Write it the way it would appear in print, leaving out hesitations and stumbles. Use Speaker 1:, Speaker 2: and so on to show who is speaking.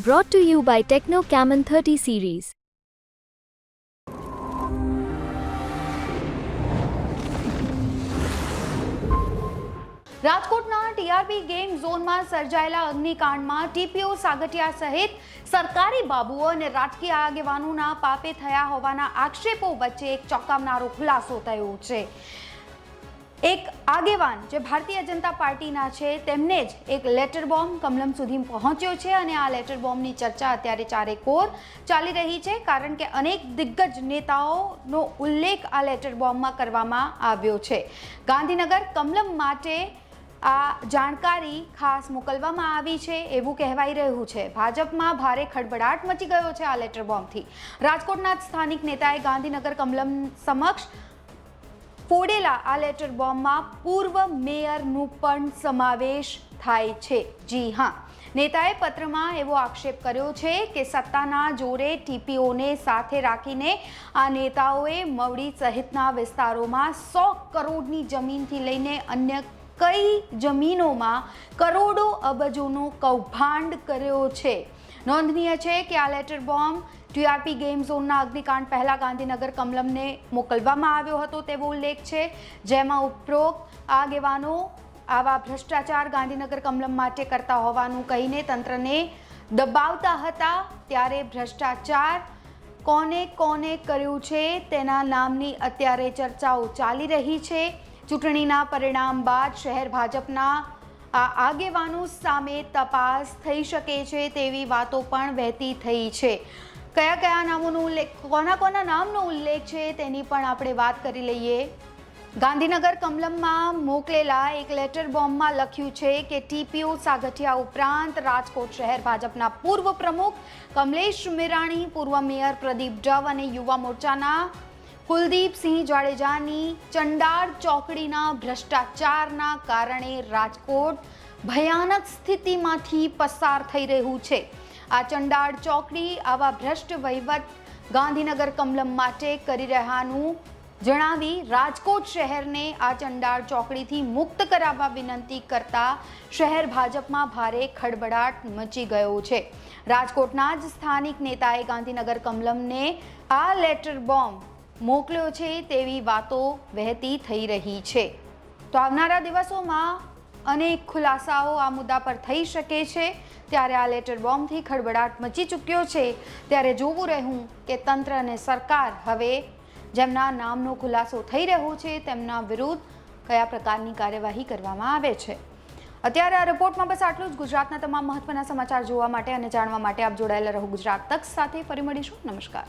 Speaker 1: Brought to you by Techno Camon 30 series.
Speaker 2: રાજકોટના TRP game ઝોનમાં સર્જાયેલા અગ્નિકાંડમાં ટીપીઓ સાગઠિયા સહિત સરકારી બાબુઓ અને રાજકીય આગેવાનોના પાપે થયા હોવાના આક્ષેપો વચ્ચે એક ચોંકાવનારો ખુલાસો થયો છે। એક આગેવાન જે ભારતીય જનતા પાર્ટીના છે તેમને જ એક લેટર બોમ્બ કમલમ સુધી પહોંચ્યો છે અને આ લેટર બોમ્બની ચર્ચા અત્યારે ચારેકોર ચાલી રહી છે, કારણ કે અનેક દિગ્ગજ નેતાઓનો ઉલ્લેખ આ લેટર બોમ્બમાં કરવામાં આવ્યો છે। ગાંધીનગર કમલમ માટે આ જાણકારી ખાસ મોકલવામાં આવી છે એવું કહેવાઈ રહ્યું છે। ભાજપમાં ભારે ખળભળાટ મચી ગયો છે આ લેટર બોમ્બથી। રાજકોટના સ્થાનિક નેતાએ ગાંધીનગર કમલમ સમક્ષ ફોડેલા આ લેટર બોમ્બમાં પૂર્વ મેયરનું પણ સમાવેશ થાય છે। જી હા, નેતાએ પત્રમાં એવો આક્ષેપ કર્યો છે કે સત્તાના જોરે ટીપીઓને સાથે રાખીને આ નેતાઓએ મવડી સહિતના વિસ્તારોમાં 100 કરોડની જમીનથી લઈને અન્ય કઈ જમીનોમાં કરોડો અબજોનો કૌભાંડ કર્યો છે। નોંધનીય છે કે આ લેટર બોમ્બ ટીઆરપી ગેમ ઝોનના અગ્નિકાંડ પહેલા ગાંધીનગર કમલમને મોકલવામાં આવ્યો હતો તેવો ઉલ્લેખ છે, જેમાં ઉપરોક્ત આગેવાનો આવા ભ્રષ્ટાચાર ગાંધીનગર કમલમ માટે કરતા હોવાનું કહીને તંત્રને દબાવતા હતા। ત્યારે ભ્રષ્ટાચાર કોને કોને કર્યું છે તેના નામની અત્યારે ચર્ચાઓ ચાલી રહી છે। ચૂંટણીના પરિણામ બાદ શહેર ભાજપના આ આગેવાનો સામે તપાસ થઈ શકે છે તેવી વાતો પણ વહેતી થઈ છે। કયા કયા નામોનો ઉલ્લેખ, કોના નામનો ઉલ્લેખ છે તેની પણ આપણે વાત કરી લઈએ। ગાંધીનગર કમલમમાં મોકલેલા એક લેટર બોમ્બમાં લખ્યું છે કે ટીપીઓ સાગઠિયા ઉપરાંત રાજકોટ શહેર ભાજપના પૂર્વ પ્રમુખ કમલેશ મેરાણી, પૂર્વ મેયર પ્રદીપ ડવ અને યુવા મોરચાના કુલદીપસિંહ જાડેજાની ચંડાળ ચોકડીના ભ્રષ્ટાચારના કારણે રાજકોટ ભયાનક સ્થિતિમાંથી પસાર થઈ રહ્યું છે। આ ચંડાળ ચોકડી આવા ભ્રષ્ટ વહીવટ ગાંધીનગર કમલમ માટે કરી રહ્યાનું જણાવી રાજકોટ શહેરને આ ચંડાળ ચોકડીથી મુક્ત કરાવવા વિનંતી કરતા શહેર ભાજપમાં ભારે ખળભળાટ મચી ગયો છે। રાજકોટના જ સ્થાનિક નેતાએ ગાંધીનગર કમલમને આ લેટર બોમ્બ મોકલ્યો છે તેવી વાતો વહેતી થઈ રહી છે। તો આવનારા દિવસોમાં અનેક ખુલાસાઓ આ મુદ્દા પર થઈ શકે છે। ત્યારે આ લેટર બોમ્બથી ખળભળાટ મચી ચૂક્યો છે, ત્યારે જોવું રહ્યું કે તંત્ર અને સરકાર હવે જેમના નામનો ખુલાસો થઈ રહ્યો છે તેમના વિરુદ્ધ કયા પ્રકારની કાર્યવાહી કરવામાં આવે છે। અત્યારે આ રિપોર્ટમાં બસ આટલું જ। ગુજરાતના તમામ મહત્વના સમાચાર જોવા માટે અને જાણવા માટે આપ જોડાયેલા રહો ગુજરાત તક સાથે। ફરી મળીશું। નમસ્કાર।